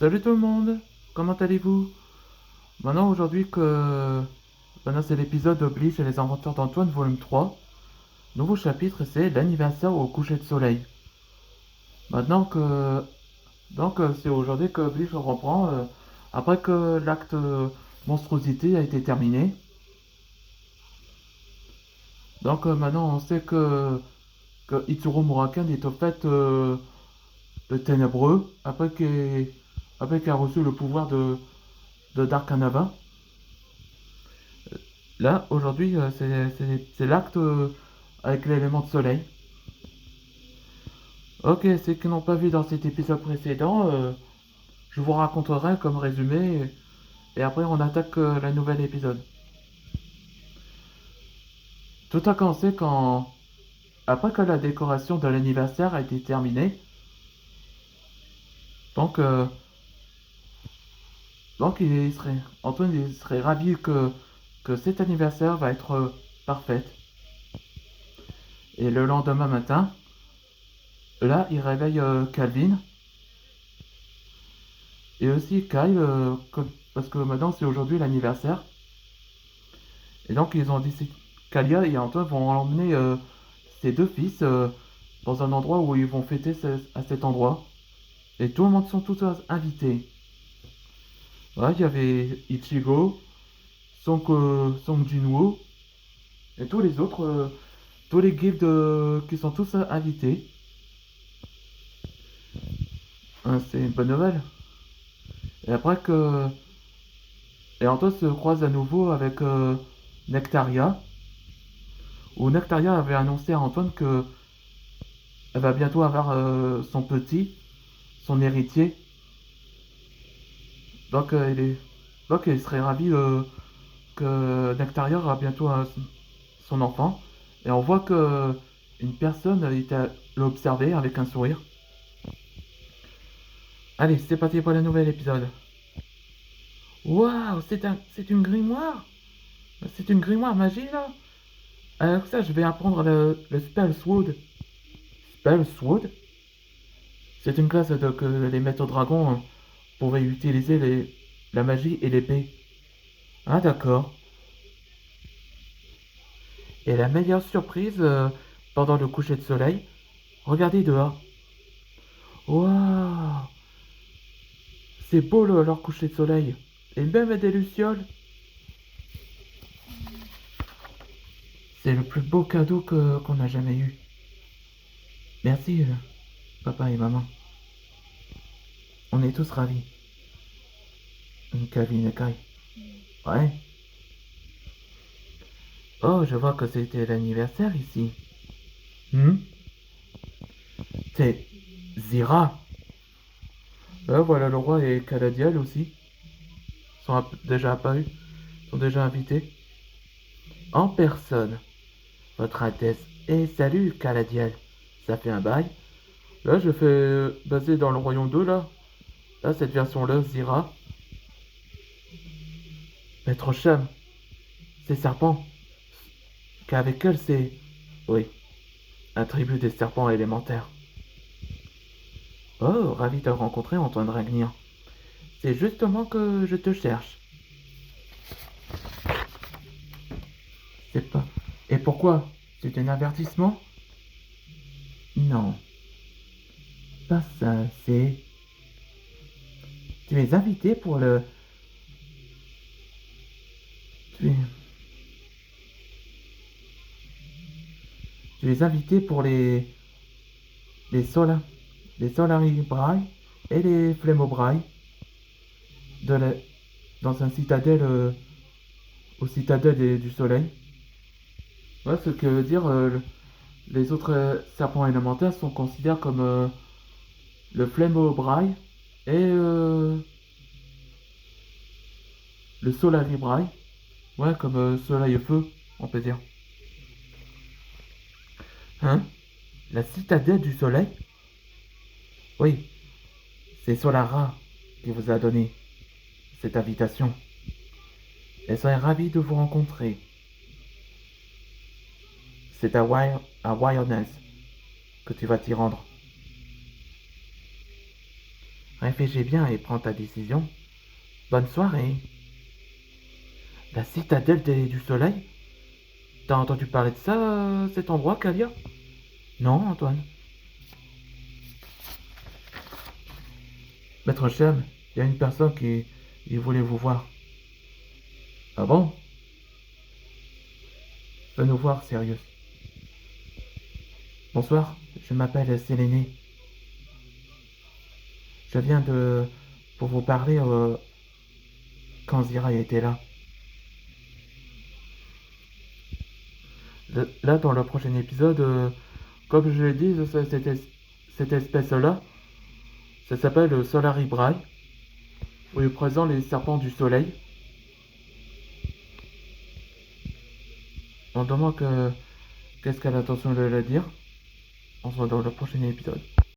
Salut tout le monde, comment allez-vous? Maintenant c'est l'épisode de Bleach et les inventeurs d'Antoine volume 3. Nouveau chapitre, c'est l'anniversaire au coucher de soleil. Maintenant que c'est aujourd'hui que Bleach reprend après que l'acte monstruosité a été terminé. Maintenant on sait que Itsuro Muraken est au fait le ténébreux après qu'il a reçu le pouvoir de Dark Anava. Là, aujourd'hui, c'est l'acte avec l'élément de soleil. Ok, ceux qui n'ont pas vu dans cet épisode précédent, je vous raconterai comme résumé et après on attaque la nouvelle épisode. Tout a commencé après que la décoration de l'anniversaire a été terminée. Donc, euh, Antoine il serait ravi que cet anniversaire va être parfait. Et le lendemain matin, là, il réveille Calvin et aussi Kyle, parce que maintenant c'est aujourd'hui l'anniversaire. Et donc ils ont décidé, Kalia et Antoine vont emmener ses deux fils dans un endroit où ils vont fêter à cet endroit. Et tout le monde sont tous invités. Ouais, il y avait Ichigo, Song Jinwoo et tous les autres, tous les guildes qui sont tous invités. C'est une bonne nouvelle. Et après que et Antoine se croise à nouveau avec Nectaria, où Nectaria avait annoncé à Antoine que elle va bientôt avoir son héritier. Donc, il serait ravi que Nectaria aura bientôt son enfant. Et on voit que une personne l'a observé avec un sourire. Allez, c'est parti pour le nouvel épisode. Waouh, c'est une grimoire. C'est une grimoire magie là. Alors ça, je vais apprendre le Spell Sword. Spell Sword. C'est une classe que les maîtres dragons pouvaient utiliser la magie et l'épée. Ah d'accord. Et la meilleure surprise pendant le coucher de soleil, regardez dehors. Waouh, c'est beau leur coucher de soleil. Et même des lucioles. C'est le plus beau cadeau qu'on a jamais eu. Merci, papa et maman. On est tous ravis. Calvin et Kai. Ouais. Oh, je vois que c'était l'anniversaire ici. Hmm. C'est Zira. Voilà, le roi et Caladiel aussi. Sont déjà apparus. Sont déjà invités. En personne. Votre Altesse. Et salut, Caladiel. Ça fait un bail. Là, je fais basé dans le royaume 2, là. Là, cette version-là, Zira. Maître Cham. Ces serpents. Qu'avec elle, c'est... Oui, un tribut des serpents élémentaires. Oh, ravi de te rencontrer, Antoine Ragnir. C'est justement que je te cherche. C'est pas... Et pourquoi? C'est un avertissement? Non, pas ça, c'est... Tu es invité pour le... Tu es... Tu es invité pour les sols... Les Solari Braille et les Flemmobraille de la... dans un citadelle... au citadelle du soleil. Ouais, ce que veut dire... les autres serpents élémentaires sont considérés comme le Flemmobraille et le Solari Braille. Ouais, comme soleil et feu, on peut dire. Hein? La citadelle du soleil? Oui, c'est Solara qui vous a donné cette invitation. Elle serait ravie de vous rencontrer. C'est à Wilderness que tu vas t'y rendre. réfléchis bien et prends ta décision. Bonne soirée. La citadelle du soleil? T'as entendu parler de ça, cet endroit, Kalia? Non, Antoine. Maître Chem, il y a une personne qui voulait vous voir. Ah bon? Fais nous voir, Sirius. Bonsoir, je m'appelle Séléné. Je viens pour vous parler quand Zira était là. Là, dans le prochain épisode, comme je l'ai dit, cette espèce-là, ça s'appelle Solari Braille, où il présente les serpents du soleil. On demande qu'est-ce qu'elle a l'intention de le dire. On se voit dans le prochain épisode.